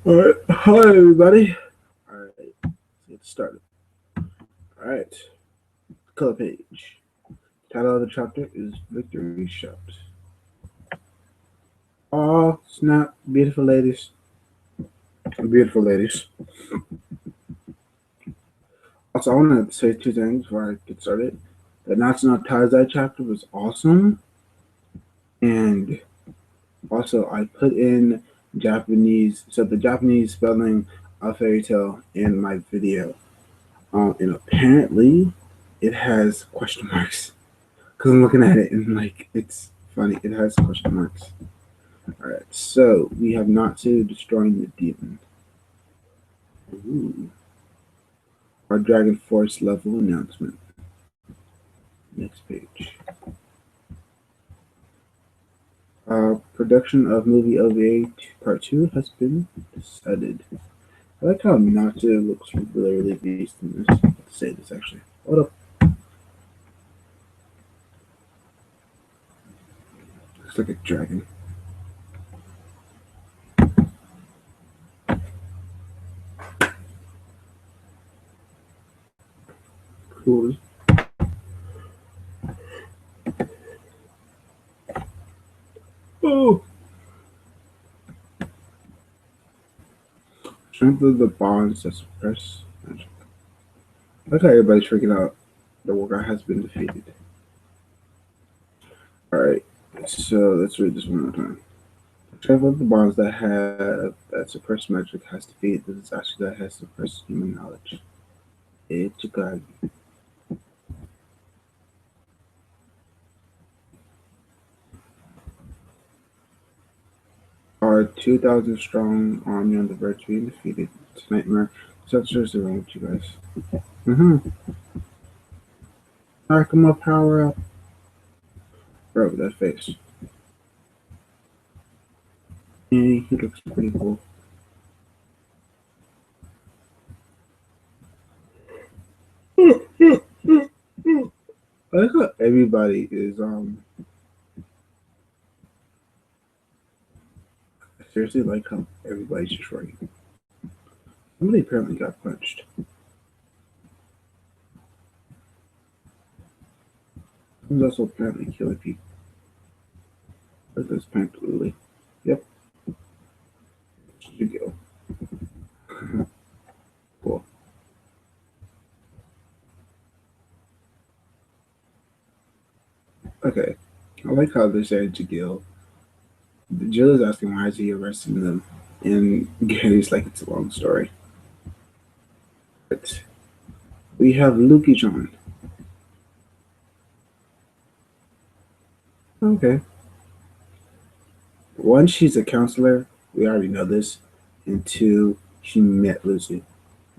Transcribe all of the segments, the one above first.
Alright, hi everybody. Alright, let's get started. Alright, color page. Title of the chapter is Victory Shot. Oh, snap, beautiful ladies. Beautiful ladies. Also, I want to say two things before I get started. The National Taizai chapter was awesome, and also I put in Japanese, so the Japanese spelling of fairy tale in my video. And apparently, it has question marks. Because I'm looking at it and like it's funny. It has question marks. Alright, so we have not to destroying the demon. Ooh. Our Dragon Force level announcement. Next page. Production of movie OVA Part 2 has been decided. I like how Nacho looks really beast in this. I have to say this actually. Hold up. Looks like a dragon. Cool. Oh! Strength of the bonds that suppress magic. I like how everybody's freaking out. The worker has been defeated. Alright, so let's read this one more time. Strength of the bonds that suppress magic has defeated the disaster that has suppressed human knowledge. Ichigagi. Our 2,000 strong army on the verge of being defeated. It's a nightmare. Such wrong with you guys. Alright, come up, power up. Bro, that face. Yeah, he looks pretty cool. I like how everybody is I seriously like how everybody's just running. Somebody apparently got punched. He's also apparently killing people. Look at this pink lily. Yep. You go. Cool. Okay. I like how they're saying to Gil. Jill is asking why is he arresting them, and Gary's like it's a long story. But we have Luki John. Okay. One, she's a counselor. We already know this. And two, she met Lucy.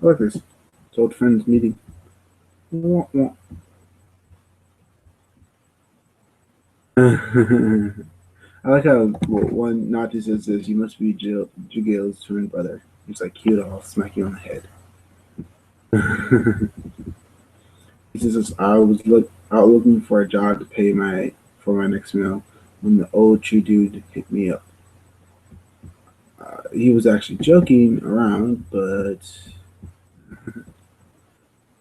I like this. It's old friends meeting. Wah, wah. I like how one Nazi says this. You must be Jigale's twin brother. He's like, cute. I'll smack you on the head. He says, I was out looking for a job to pay for my next meal when the old tree dude hit me up. He was actually joking around, but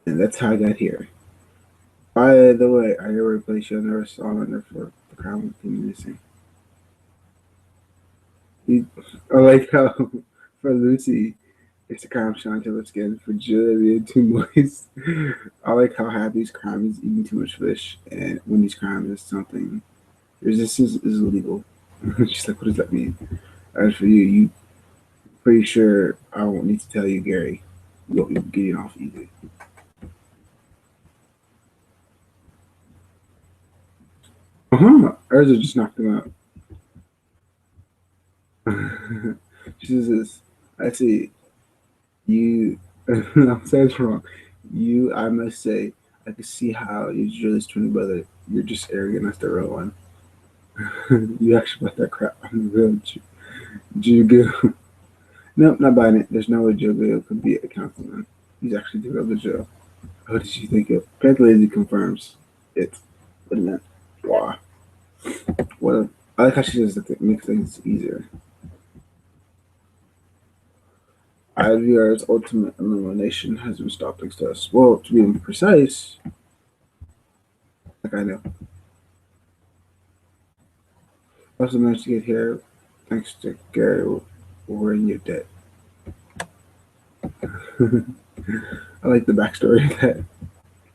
and that's how I got here. By the way, I never replaced you. I never saw her for the crime missing. He, I like how for Lucy, it's a crime shine to her skin. For Julia, too moist. I like how Happy's crime is eating too much fish, and Wendy's crime is something. Resistance is illegal. She's like, what does that mean? As for you pretty sure I won't need to tell you, Gary. You'll be getting off easy. Urza just knocked him out. She says this. I see. You. I'm saying it's wrong. You, I must say, I can see how you're Julie's twin brother. You're just arrogant as the real one. You actually bought that crap. I'm the real Jugu. Nope, not buying it. There's no way Jugu could be a councilman. He's actually the real Joe. What did you think of? Apparently, he confirms it. What a minute. Wow. What a, I like how she says that it makes things easier. IVR's ultimate illumination has been stopped thanks to us. Well, to be precise, like I know. Also managed to get here thanks to Gary wearing your debt. I like the backstory of that.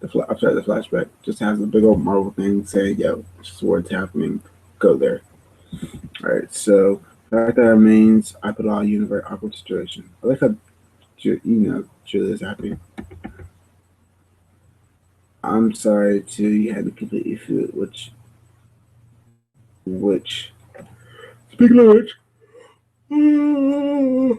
The flashback just has a big old Marvel thing saying, "Yo, this is what's happening. Go there." All right, so the fact that remains, I put all you in a very awkward situation. I like how Julia's happy. I'm sorry too. You had to completely feel it, which speaking of which, you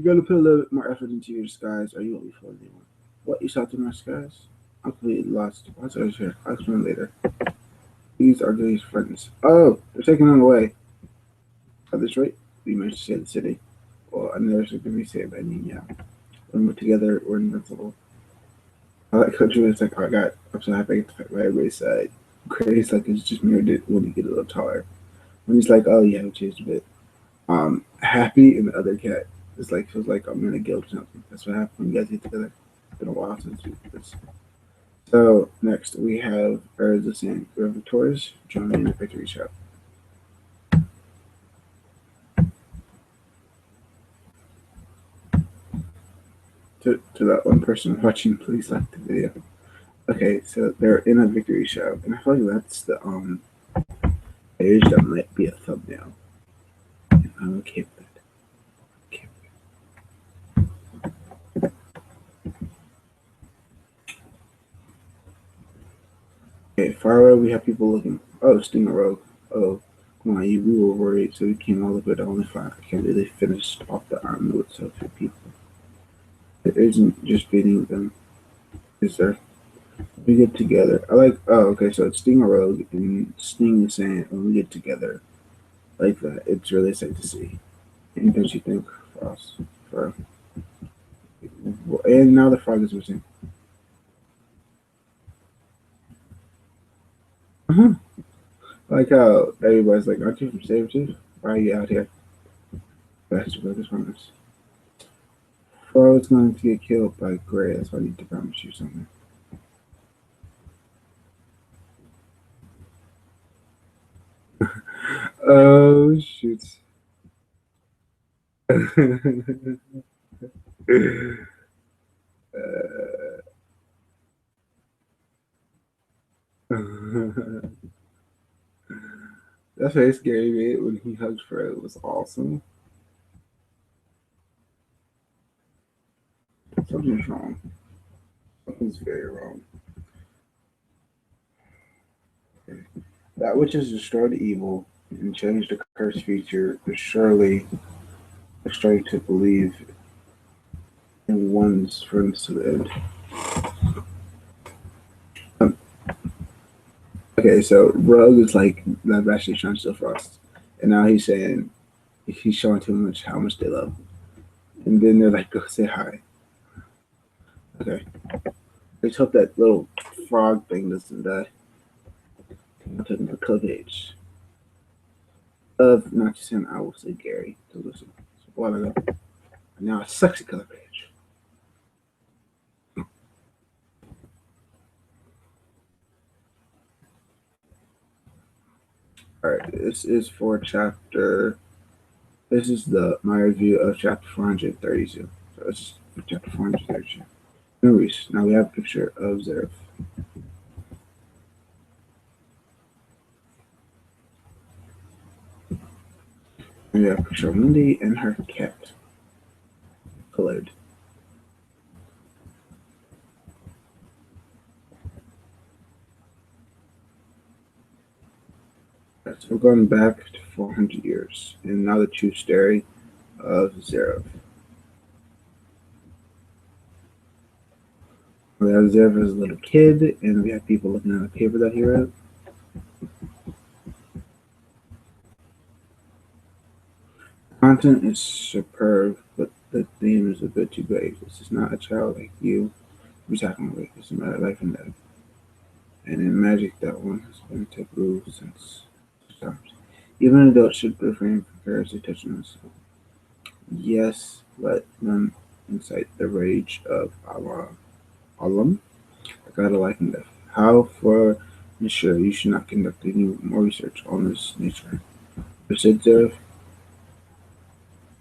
got to put a little bit more effort into your disguise, or you won't be fooled anyone. What you saw through my disguise? I'm completely lost. What's over here? I'll explain later. These are Julie's friends. Oh, they're taking them away. At this rate, we managed to save the city. Well, I never should be saved. I mean, yeah. When we're together, we're invincible. I like how Julia's like, oh, I got, I'm so happy I get to fight by everybody's side. Grace, like, it's just mirrored it when you get a little taller. When he's like, oh, yeah, we changed a bit. Happy and the other cat is like, feels like I'm in a guild or something. That's what happened when you guys get together. It's been a while since we did this. So, next we have Birds of Sand. We have Victoria's joining in the victory shout. To that one person watching, please like the video. Okay, so they're in a victory shout, and I feel like that's the page that might be a thumbnail. And I'm okay with it. Okay, far away we have people looking. Oh, Stinger Rogue. Oh, come on, we were worried, so we came all the way to only 5. I can't believe they finished off the army with so few people. It isn't just beating them, is there? We get together. I like. Oh, okay. So it's Stinger Rogue and Sting is saying when we get together like that, it's really sad to see. And don't you think for us? And now the frog is missing. Uh-huh. Like how everybody's like, "Aren't you from Sabretooth? Why are you out here?" That's what this promise. Frog's going to get killed by Gray. That's why I need to promise you something. Oh shoot. That's very scary, man. When he hugged Fred, it was awesome. Something's wrong. Something's very wrong. Okay. That which has destroyed evil and changed the curse feature is surely a strike to believe in one's friends to the end. Um, okay, so Rogue is like that actually trying to steal Frost, and now he's saying he's showing too much how much they love, and then they're like, "Go say hi." Okay, let's hope that little frog thing doesn't die. I'm taking the club page of not just him. I will say Gary to listen. So a while ago, and now a sexy color page. All right, this is for chapter. This is my review of chapter 432. So this is chapter 432. Memories. Now we have a picture of Zeref. And we have a picture of Wendy and her cat. Colored. Right, so we're going back to 400 years, and now the true story of Zeref. We have Zeref as a little kid, and we have people looking at the paper that he wrote. Content is superb, but the theme is a bit too vague. This is not a child like you who's talking about. It's a matter of life and death. And in magic, that one has been taboo since times. Even adults should refrain from carelessly touching us. Yes, let them incite the rage of Alam, the god of life and death. How for ensure you should not conduct any more research on this nature. There,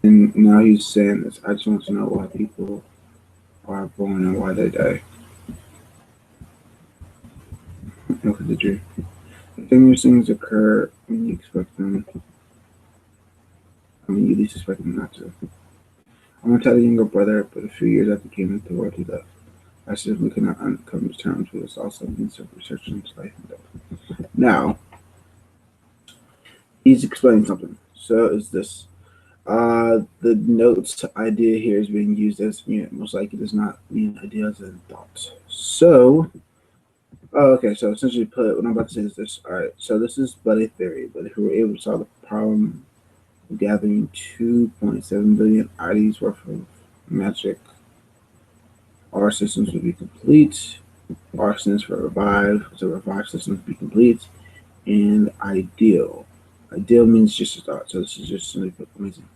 and now he's saying this. I just want to know why people are born and why they die. Look at the dream. Dangerous things occur when you expect them. I mean, you least expect them not to. I'm gonna tell the younger brother, but a few years after he came into the world, he left. I simply could not come to terms with this also means of research into life and death. Now, he's explaining something. So is this. The notes idea here is being used as most likely does not mean ideas and thoughts. So, okay, so essentially put what I'm about to say is this. Alright, so this is but a theory, but if we were able to solve the problem of gathering 2.7 billion IDs worth of magic, our systems would be complete. Our systems for revive, so revive systems would be complete and ideal. Ideal means just a thought, so this is just simply amazing.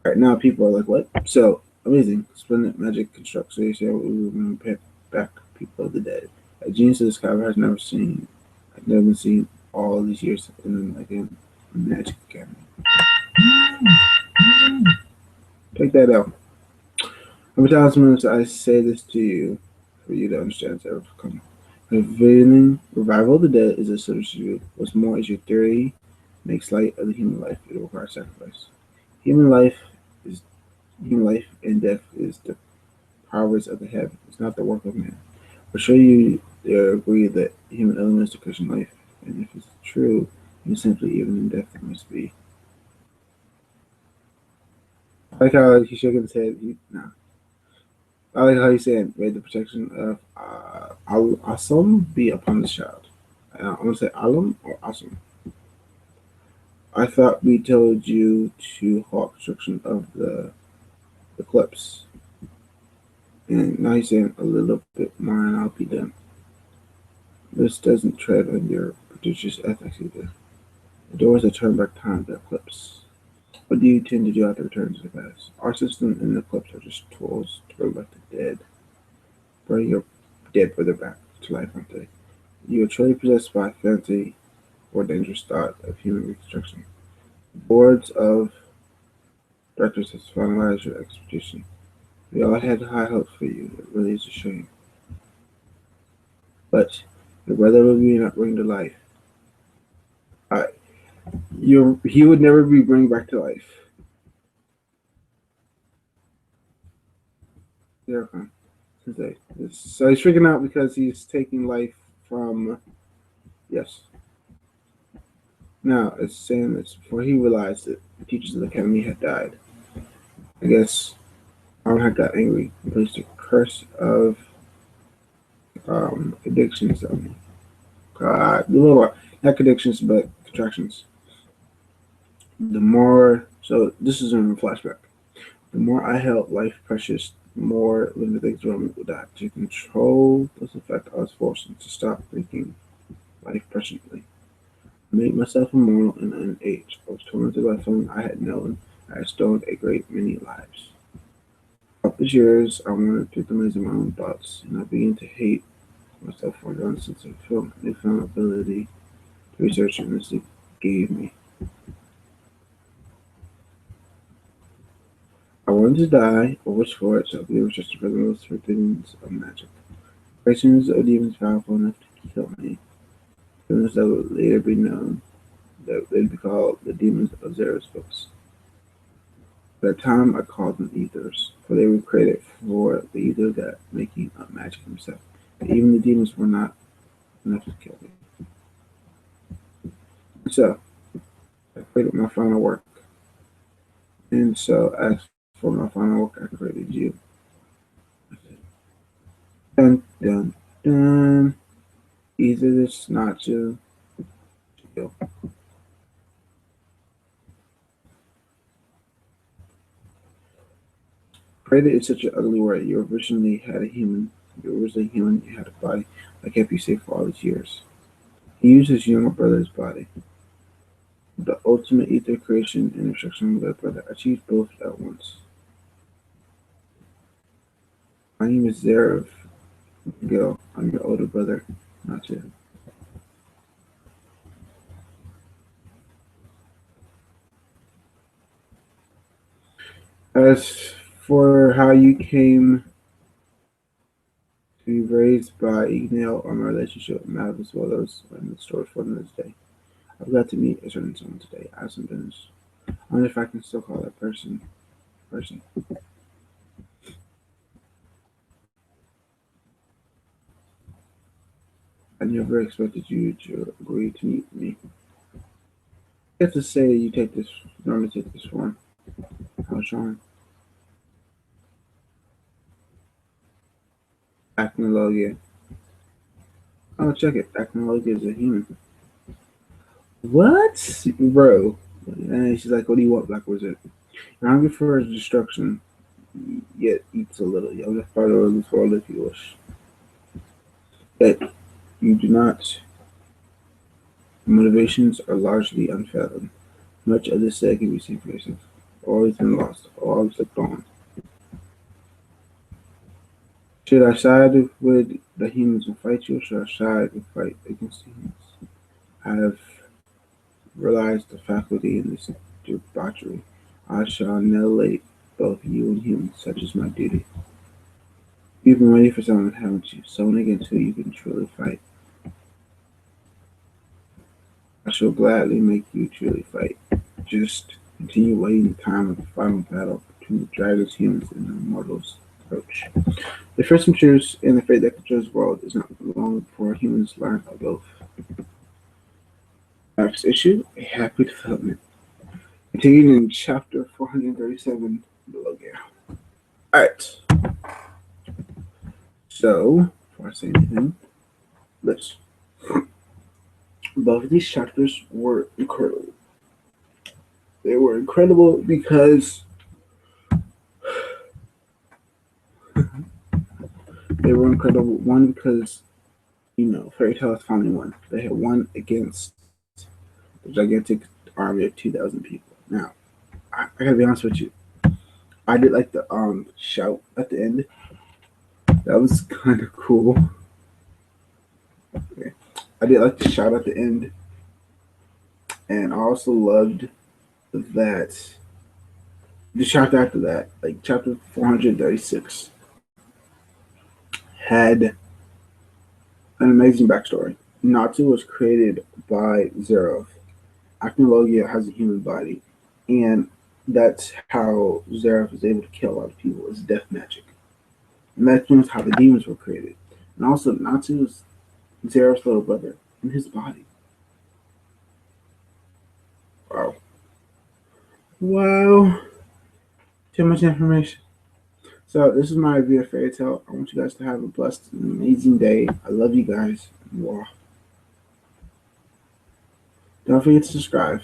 Alright, now people are like, what? So, amazing. Splendid magic constructs. So you say, we will pay back people of the dead. A genius of this caliber has never been seen all these years in again Magic Academy. Take that out. Every thousand I say this to you for you to understand it's ever come. Revival of the dead is a substitute. What's more is your theory makes light of the human life. It requires sacrifice. Human life and death is the powers of the heaven. It's not the work of man. For sure you agree that human element is the Christian life, and if it's true, then simply even in death it must be. I like how he shook his head. I like how he said, "May the protection of Asom be upon the child." I'm gonna say Alam or Asom. I thought we told you to halt construction of the eclipse. And now he's saying a little bit more and I'll be done. This doesn't tread on your prodigious ethics either. The doors that turn back time to eclipse. What do you tend to do after return to the past? Our system and the eclipse are just tools to bring back the dead. Bring your dead brother back to life, aren't they? You are truly possessed by fancy or dangerous thought of human reconstruction. Boards of directors has finalized your expedition. We all had high hopes for you. It really is a shame. But your brother will be not bring to life. He would never be bring back to life. Yeah, okay. So he's freaking out because he's taking life from. Yes. Now it's saying this before he realized that the teachers of the academy had died. I guess had got angry and placed a curse of addictions on me. Not addictions, but contractions. The more, so this is in a flashback. The more I held life precious, the more living things around me would die. To control this effect, I was forced to stop thinking life preciously. I made myself immortal in an age. I was tormented by feeling I had known I had stolen a great many lives. Throughout these years, I wandered through the maze of my own thoughts, and I began to hate myself for the sense of newfound ability to research and this gave me. I wanted to die, or wish for it, so I believe just for the most things of magic. Creations of demons powerful enough to kill me. Demons that would later be known, that they'd be called the demons of Zera's books. At that time, I called them ethers, for they were created for the ether that making up magic himself. But even the demons were not enough to kill me. So, I created my final work. And so, as for my final work, I created you. Dun dun dun. Either this not to kill. Created is such an ugly word. You originally had a human. You were originally human. You had a body that kept you safe for all these years. He used his younger brother's body. The ultimate ether creation and instruction of their brother achieved both at once. My name is Zerev. Gil. I'm your older brother. Not you. As for how you came to be raised by Ignale on my relationship with Matt as well as in the story for this day. I've got to meet a certain someone today. I have some business. I wonder if I can still call that person. I never expected you to agree to meet me. You have to say you normally take this form. How Sean? Acnologia. Oh, check it. Acnologia is a human. What? Bro. And she's like, what do you want, Black Wizard? You're hungry for destruction, yet eats a little. You'll just follow this world if you wish. But you do not. Motivations are largely unfathomed. Much of this said can be seen for yourself. Always been lost, always looked on. Should I side with the humans and fight you, or should I side and fight against the humans? I have realized the faculty in this debauchery. I shall annihilate both you and humans, such is my duty. You've been waiting for someone, haven't you? Someone against who you can truly fight. I shall gladly make you truly fight. Just continue waiting the time of the final battle between the dragons, humans, and the immortals approach. The first truths in the fate that controls the world is not long before humans learn of both. Next issue, a happy development. Continuing in chapter 437 below here. Alright. So, before I say anything, let's. Both of these chapters were incredible. They were incredible because they were incredible. One, because, Fairy Tail finally won. They had won against the gigantic army of 2,000 people. Now, I gotta be honest with you. I did like the shout at the end. That was kind of cool. Okay. I did like the shout at the end. And I also loved that the chapter after that, like chapter 436, had an amazing backstory. Natsu was created by Zerov. Acnologia has a human body, and that's how Zerov is able to kill a lot of people. It's death magic. And that's how the demons were created. And also, Natsu is Zerov's little brother in his body. Wow. Wow. Too much information. So this is my review of Fairy Tail. I want you guys to have a blessed and amazing day. I love you guys. Wow. Don't forget to subscribe.